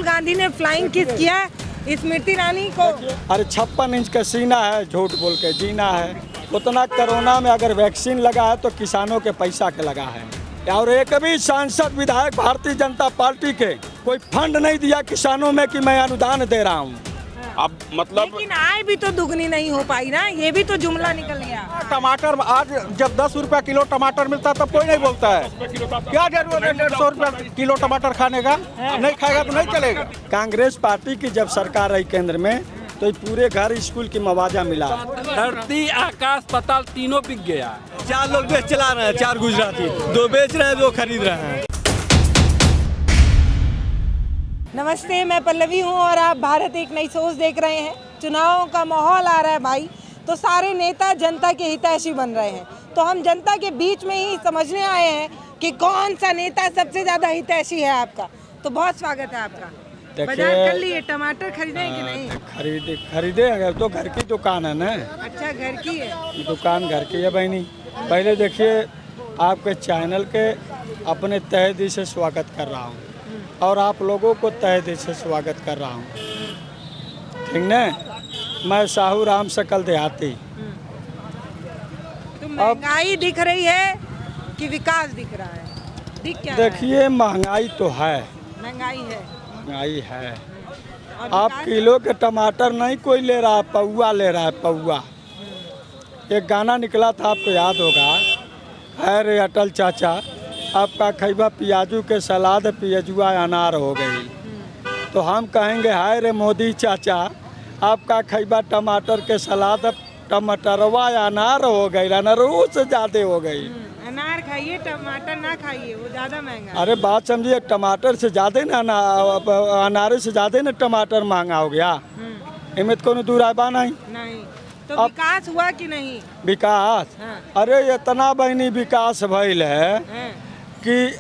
गांधी ने flying kiss किया स्मृति ईरानी को। अरे 56 इंच का सीना है, झूठ बोल के जीना है। उतना कोरोना में अगर वैक्सीन लगा है तो किसानों के पैसा के लगा है। और एक भी सांसद विधायक भारतीय जनता पार्टी के कोई फंड नहीं दिया किसानों में कि मैं अनुदान दे रहा हूँ। अब मतलब लेकिन आय भी तो दुगनी नहीं हो पाई ना, ये भी तो जुमला निकल गया। टमाटर आज जब 10 रुपया किलो टमाटर मिलता है तब कोई नहीं बोलता है। क्या जरूरत है 150 रुपया किलो टमाटर खाने का? नहीं खाएगा तो नहीं चलेगा। कांग्रेस पार्टी की जब सरकार रही केंद्र में तो पूरे घर स्कूल की मुआवजा मिला। धरती आकाश पाताल तीनों बिक गया। 4 लोग बेच चला रहे हैं, 4 गुजराती, 2 बेच रहे हैं, 2 खरीद रहे हैं। नमस्ते, मैं पल्लवी हूँ और आप भारत एक नई सोच देख रहे हैं। चुनावों का माहौल आ रहा है भाई, तो सारे नेता जनता के हितैषी बन रहे हैं। तो हम जनता के बीच में ही समझने आए हैं कि कौन सा नेता सबसे ज़्यादा हितैषी है आपका। तो बहुत स्वागत है आपका। बाजार कर लिए, टमाटर खरीदे कि नहीं? खरीदे अगर तो घर की दुकान है ना। अच्छा, घर की है दुकान, घर की है बहनी। पहले देखिए, आपके चैनल के अपने तहे दिल से स्वागत कर रहा हूँ और आप लोगों को तहे दिल से स्वागत कर रहा हूँ, ठीक न। मैं साहू राम सकल देहाती। तो महंगाई दिख रही है कि विकास दिख रहा है? दिख क्या रहा है? देखिए, महंगाई तो है, महंगाई है। महंगाई है। और आप विकास? किलो के टमाटर नहीं कोई ले रहा है, पौवा ले रहा है, पौवा। एक गाना निकला था, आपको याद होगा, अरे अटल चाचा आपका खैबा पियाजू के सलाद पियजुआ अनार हो गई। तो हम कहेंगे हाय रे मोदी चाचा आपका खैबा टमाटर के सलाद टमाटरवा अनार हो गई, अनारों से ज़्यादा हो गई। अनार खाइए, टमाटर ना खाइए, वो ज़्यादा महंगा है। अरे बात समझिए, टमाटर से ज़्यादा ना अनार से ज़्यादा ना टमाटर महंगा हो गया। इमें तो दूर आबा नहीं। तो विकास हुआ कि नहीं? विकास, हाँ। अरे इतना बहनी विकास भइल है हाँ। कि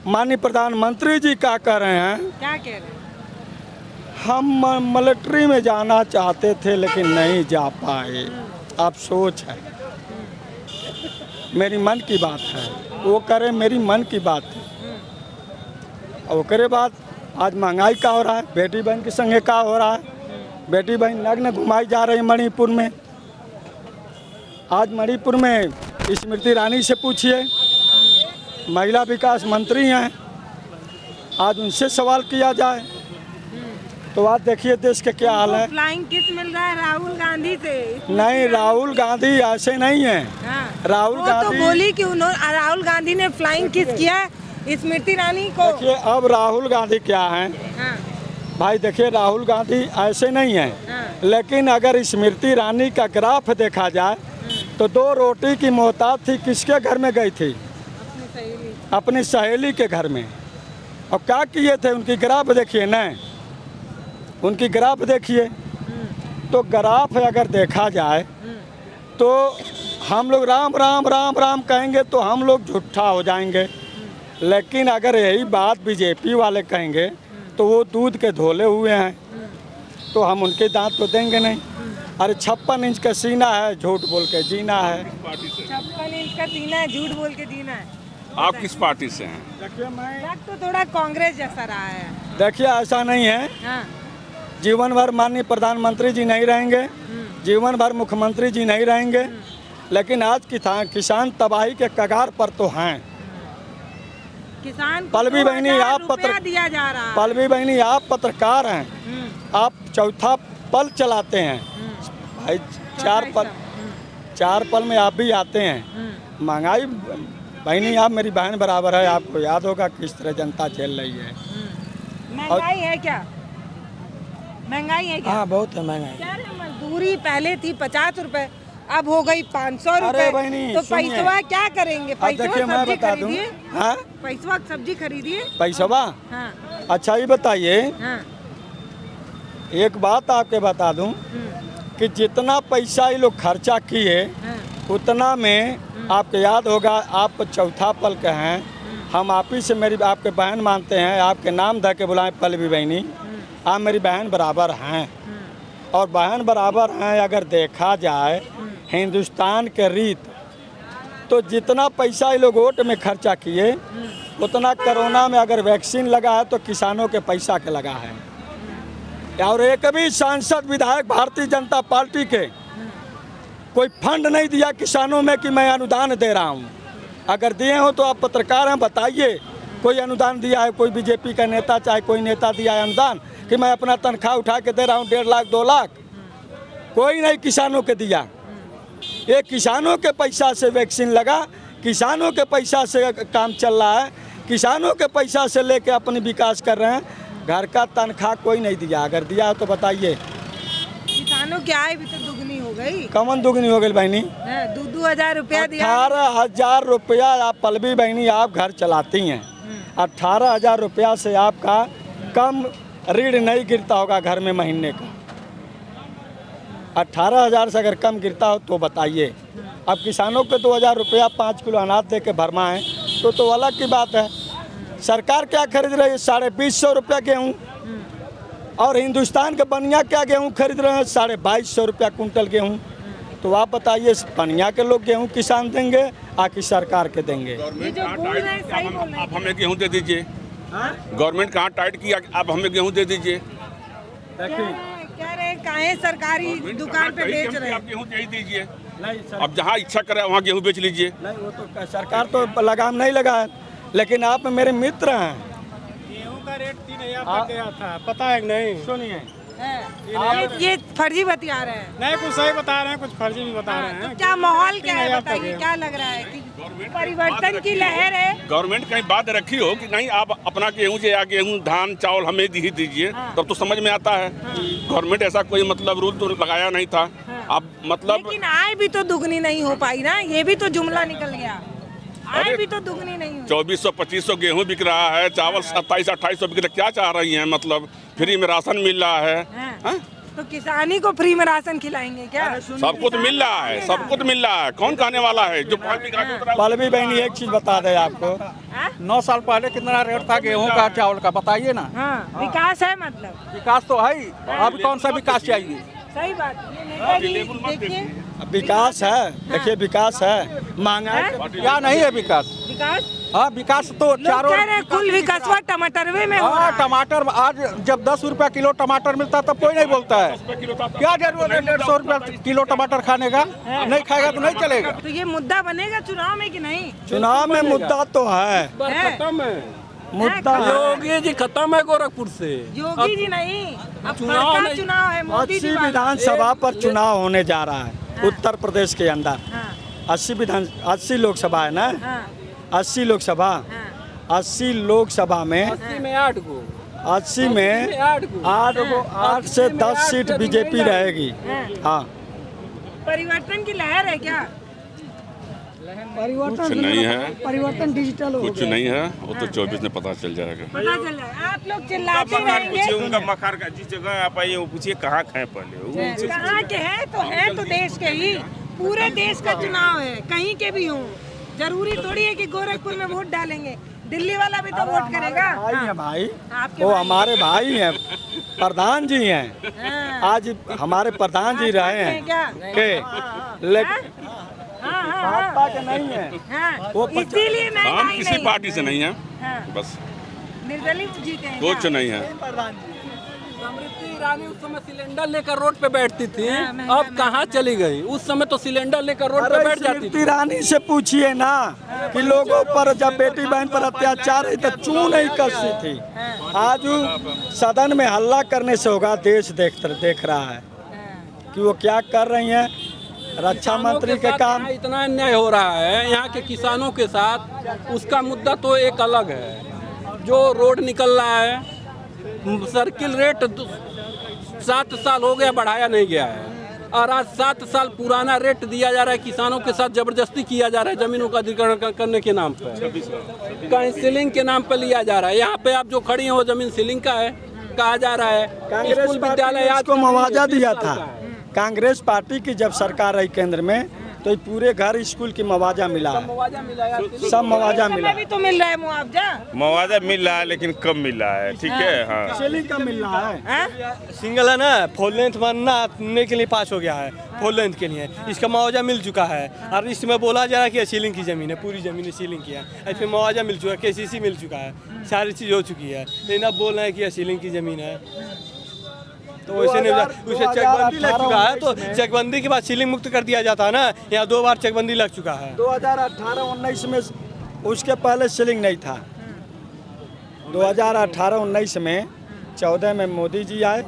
माननीय प्रधानमंत्री जी क्या कह रहे हैं, क्या कह रहे हैं? हम मिलिट्री में जाना चाहते थे लेकिन नहीं जा पाए। अफसोस है, मेरी मन की बात है, वो करे मेरी मन की बात है। और ओकरे बाद आज महंगाई का हो रहा है, बेटी बहन के संगे का हो रहा है। बेटी बहन नग्न घुमाई जा रही मणिपुर में। आज मणिपुर में स्मृति ईरानी से पूछिए, महिला विकास मंत्री हैं, आज उनसे सवाल किया जाए तो आज देखिए देश के क्या हाल है। फ्लाइंग किस मिल रहा है राहुल गांधी से? नहीं, राहुल गांधी ऐसे नहीं है। हाँ। राहुल वो गांधी तो बोली कि उन्होंने राहुल गांधी ने फ्लाइंग किस किया स्मृति ईरानी को। देखिए, अब राहुल गांधी क्या हैं हाँ। भाई, देखिए राहुल गांधी ऐसे नहीं हैं। हाँ। लेकिन अगर स्मृति ईरानी का ग्राफ देखा जाए तो 2 रोटी की मोहताज थी, किसके घर में गई थी? अपनी सहेली के घर में। और क्या किए थे, उनकी ग्राफ देखिए न, उनकी ग्राफ देखिए। तो ग्राफ अगर देखा जाए तो हम लोग राम राम राम राम कहेंगे तो हम लोग झूठा हो जाएंगे। लेकिन अगर यही बात बीजेपी वाले कहेंगे तो वो दूध के धोले हुए हैं, तो हम उनके दांत तो देंगे नहीं। अरे 56 इंच का सीना है, झूठ बोल के जीना है। 56 इंच का सीना है, झूठ बोल के जीना है। आप किस पार्टी से हैं? देखिए, मैं लग तो थोड़ा कांग्रेस जैसा रहा है। देखिए ऐसा नहीं है। हाँ। जीवन भर माननीय प्रधानमंत्री जी नहीं रहेंगे, जीवन भर मुख्यमंत्री जी नहीं रहेंगे, लेकिन आज किसान तबाही के कगार पर तो हैं। किसान को पल्लवी बहनी, 2000 आप रुपया दिया जा रहा है। पल्लवी बहनी, आप पत्रकार हैं, आप चौथा पल चलाते हैं भाई। 4 पल में आप भी आते हैं। महंगाई बहनी, आप मेरी बहन बराबर है, आपको याद होगा किस तरह जनता झेल रही है। महंगाई है क्या? महंगाई है क्या? हाँ, बहुत है महंगाई। क्या रे, मजदूरी पहले थी 50 रुपए, अब हो गई 500 अरे रुपए। बहनी, तो सुनिए। पैसवा क्या करेंगे? देखिए, मैं बता दूं। हाँ, पैसवा सब्जी खरीदिए। पैसवा। हाँ। अच्छा, ये बताइए, हाँ। एक बात आपके बता दूं कि जितना पैसा ये लोग खर्चा किए उतना में आपको याद होगा, आप चौथा पल के हैं, हम आप ही से मेरी आपके बहन मानते हैं, आपके नाम धर के बुलाएं पल्लवी बहनी, आप मेरी बहन बराबर हैं। और बहन बराबर हैं अगर देखा जाए हिंदुस्तान के रीत तो जितना पैसा ये लोग वोट में खर्चा किए उतना कोरोना में अगर वैक्सीन लगा है तो किसानों के पैसा के लगा है। और एक भी सांसद विधायक भारतीय जनता पार्टी के कोई फंड नहीं दिया किसानों में कि मैं अनुदान दे रहा हूँ। अगर दिए हो तो आप पत्रकार हैं, बताइए कोई अनुदान दिया है, कोई बीजेपी का नेता चाहे कोई नेता दिया है अनुदान कि मैं अपना तनख्वाह उठा के दे रहा हूँ 1.5 लाख 2 लाख? कोई नहीं किसानों के दिया। ये किसानों के पैसा से वैक्सीन लगा, किसानों के पैसा से काम चल रहा है, किसानों के पैसा से लेके अपनी विकास कर रहे हैं। घर का तनख्वाह कोई नहीं दिया। अगर दिया हो तो बताइए। किसानों की आय भी तो दुगनी हो गई। कमन दुगनी हो गई बहनी। 2,000 रुपया दिया। 18,000 रुपया आप पलवी बहनी आप घर चलाती हैं। 18,000 रुपया से आपका कम ऋण नहीं गिरता होगा घर में महीने का। 18,000 से अगर कम गिरता हो तो बताइए। अब किसानों को 2,000 रुपया 5 किलो अनाज दे के भरमाएँ तो अलग की बात है। सरकार क्या खरीद रही है? 2,250 रुपया गेहूँ। और हिंदुस्तान के बनिया क्या गेहूँ खरीद रहे हैं? 2,250 रुपया कुंटल गेहूँ। तो आप बताइए बनिया के लोग गेहूँ किसान देंगे आकि सरकार के देंगे? आप हमें गेहूँ दे दीजिए। गवर्नमेंट कहाँ टाइट किया, आप हमें गेहूँ दे दीजिए। कह रहे काहे सरकारी दुकान पे बेच रहे हैं? आप गेहूँ दे ही दीजिए। नहीं सर, अब जहाँ इच्छा करे वहाँ गेहूँ बेच लीजिए। नहीं वो तो सरकार तो लगाम नहीं लगा है, लेकिन आप मेरे मित्र हैं। गेहूं का रेट 3,000 तक गया था, पता है कि नहीं? सुनिए, ये फर्जी बतिया रहे हैं। नहीं, कुछ सही बता रहे हैं, कुछ फर्जी भी बता रहे तो हैं। क्या माहौल क्या है 3,000 तक बताइए? है। क्या लग रहा है कि परिवर्तन की लहर है? गवर्नमेंट कहीं बात रखी हो कि नहीं आप अपना गेहूँ या गेहूँ धान चावल हमें ही दीजिए, तब तो समझ में आता है। गवर्नमेंट ऐसा कोई मतलब रूल तो लगाया नहीं था। अब मतलब लेकिन आय भी तो दुगनी नहीं हो पाई ना, ये भी तो जुमला निकल गया। आय भी तो दुगनी नहीं हुई। 2,400-2,500 गेहूँ बिक रहा है, चावल 2700-2800 बिक रहा है। क्या चाह रही हैं? मतलब फ्री में राशन मिल रहा है। हाँ? तो किसानी को फ्री में राशन खिलाएंगे क्या? सबको तो मिल रहा है, सबको तो मिल रहा है। कौन खाने वाला है? जो 5 बीघा के उतरा पलवी बहनी एक चीज बता दे आपको। 9 साल पहले कितना रेट था गेहूं का चावल का बताइए ना। हाँ, विकास है मतलब। विकास तो है ही। अब कौन सा विकास चाहिए? सही बात। ये नेता जी देखिए, विकास है, देखिए विकास है, महंगाई क्या नहीं है विकास? विकास हाँ, विकास तो लोग चारों। कह रहे हैं कुल विकासवा टमाटरवे में हो रहा हाँ, है। टमाटर आज जब 10 रुपया किलो टमाटर मिलता तब कोई नहीं बोलता है। क्या जरूरत है 150 रुपया किलो टमाटर खाने का? नहीं खाएगा तो नहीं चलेगा। तो ये मुद्दा बनेगा चुनाव में कि नहीं? चुनाव में मुद्दा तो है, खत्म है। मुद्दा है। योगी जी खत्म है गोरखपुर से। योगी जी नहीं, अब चुनाव पक्का नहीं। चुनाव है। मोदी जी 80 विधानसभा पर चुनाव होने जा रहा है उत्तर प्रदेश के अंदर। 80 लोकसभा है ना, 80 लोकसभा। 80 लोकसभा में 80 में 8 गो। 80 में 8 से 10 सीट बीजेपी रहेगी। हाँ, परिवर्तन की लहर है क्या? कुछ नहीं है, परिवर्तन डिजिटल हो कुछ नहीं है। वो तो 24 में पता चल जाएगा। पता चल रहा है। आप लोग चिल्लाते रहेंगे। उनका मखार का जिस जगह आप आइए वो पूछिए कहाँ खाए पहले। कहाँ के हैं तो देश के ही। पूरे देश का चुनाव है, कहीं के भी हों। जरूरी थोड़ी है कि गोरखपुर में वोट डालेंगे। दिल्ली वाला भी तो वोट करेगा। भाई हैं भाई, आपके वो भाई हमारे भाई हैं, प्रधान जी हैं। हाँ। आज हमारे प्रधान जी रहे हैं क्या? के लेकिन हाँ, भाजपा के नहीं है। हाँ, वो इसीलिए हम महंगाई किसी नहीं। पार्टी से नहीं है, हाँ, बस निर्दलीय जीते हैं कुछ क्या? नहीं है। स्मृति ईरानी उस समय सिलेंडर लेकर रोड पे बैठती थी, हाँ, महंगा, अब कहाँ चली गई? उस समय तो सिलेंडर लेकर रोड पे बैठ जाती स्मृति थी। ईरानी से पूछिए ना कि लोगों पर जब बेटी बहन पर अत्याचार है तो चूं नहीं कसती थी। आज वो सदन में हल्ला करने से होगा, देश देख रहा है कि वो क्या कर रही हैं। रक्षा मंत्री के काम यहाँ इतना अन्याय हो रहा है यहाँ के किसानों के साथ, उसका मुद्दा तो एक अलग है। जो रोड निकल रहा है, सर्किल रेट 7 साल हो गया बढ़ाया नहीं गया है, और आज 7 साल पुराना रेट दिया जा रहा है। किसानों के साथ जबरदस्ती किया जा रहा है जमीनों का अधिग्रहण करने के नाम पर, कहीं सीलिंग के नाम पर लिया जा रहा है। यहाँ पे आप जो खड़ी हैं वो जमीन सीलिंग का है कहा जा रहा है। कांग्रेस स्कूल पार्टी विद्यालय ने आज इसको मुआवजा दिया था। है। कांग्रेस पार्टी की जब सरकार आई केंद्र में तो ये पूरे घर स्कूल की मुआवजा मिला है, मुआवजा मिला है सब मुआवजा मिला में भी तो मिल रहा है मुआवजा। मुआवजा मिल रहा है लेकिन कम मिल रहा है, ठीक है। हाँ सीलिंग का मिल रहा है। हैं? सिंगल है ना, फोर लेंथ बनने के लिए पास हो गया है, फोर लेंथ के लिए इसका मुआवजा मिल चुका है। और इसमें बोला जा रहा है कि सीलिंग की ज़मीन है, पूरी ज़मीन सीलिंग की है, इसमें मुआवजा मिल चुका है, केसीसी मिल चुका है, सारी चीज़ हो चुकी है। लेकिन अब बोल रहे हैं कि सीलिंग की ज़मीन है, तो वैसे नहीं उसे चकबंदी लग चुका है, तो चकबंदी के बाद सीलिंग मुक्त कर दिया जाता है ना। यहाँ 2 बार चकबंदी लग चुका है। 2018-19 में उसके पहले सीलिंग नहीं था। 2018-19 में 14 में मोदी जी आए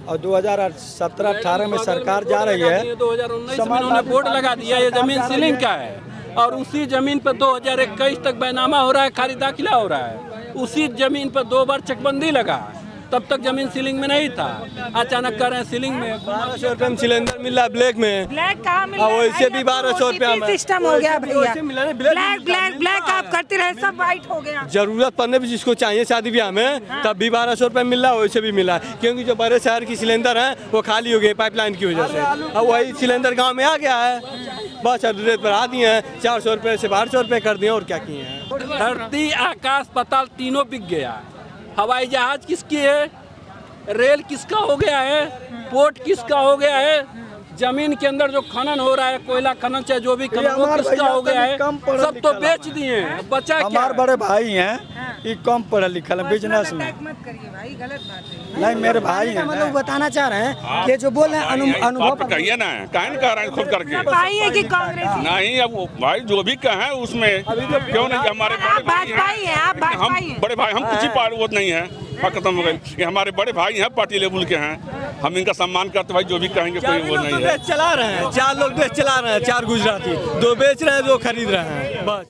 और 2017-18 में सरकार जा रही है। 2019 में उन्होंने बोर्ड लगा दिया ये जमीन सीलिंग का है, और उसी जमीन पर 2021 तक बैनामा हो रहा है, खारिज दाखिला हो रहा है। उसी जमीन पर 2 बार चकबंदी लगा, तब तक जमीन सीलिंग में नहीं था, अचानक कर रहे हैं सीलिंग में। 1200 रुपये में सिलेंडर मिल रहा है ब्लैक में। ब्लैक कहाँ मिल रहा है? वैसे भी 1200 रुपया में सिस्टम हो गया भैया। वैसे मिला है, ब्लैक ब्लैक ब्लैक आप करते रहे, सब वाइट हो गया। जरूरत पड़ने पर जिसको चाहिए शादी ब्याह में तब भी 1200 रुपये मिल रहा है, वैसे भी मिला है। क्योंकि जो बड़े शहर की सिलेंडर हैं वो खाली हो गई पाइपलाइन की वजह से। अब वही सिलेंडर गांव में आ गया है, बस रेट बढ़ा दिए हैं, 400 रुपये से 1200 रुपये कर दिए और क्या किए हैं। धरती आकाश पाताल तीनों बिक गया। हवाई जहाज किसकी है, रेल किसका हो गया है, पोर्ट किसका हो गया है, जमीन के अंदर जो खनन हो रहा है, कोयला खनन चाहे जो भी खनन वो किसका हो गया है, सब तो बेच दिए। बचा क्या? हमारे बड़े भाई हैं, ये कम पढ़े लिखल है, बिजनेस में। मत करिए भाई, गलत बात है। नहीं, मेरे भाई हैं। मतलब बताना चाह रहे हैं कि जो बोल रहे हैं अनुभव बात कहिए ना, काहे नहीं कह रहे हैं खुद करके? भाई है कि कांग्रेस? नहीं, अब भाई जो भी कहें उसमें क्यों नहीं, हमारे आप भाजपाई हैं, आप भाजपाई हैं। हम बड़े भाई, हम कुछ ही पार्टी वो नहीं है, खत्म हो गए। ये हमारे बड़े भाई हैं, पार्टी लेवल के हैं, हम इनका सम्मान करते भाई, जो भी कहेंगे कोई वो नहीं है। चला रहे हैं, 4 लोग देश चला रहे हैं, 4 गुजराती, 2 बेच रहे हैं, 2 खरीद रहे हैं, बस।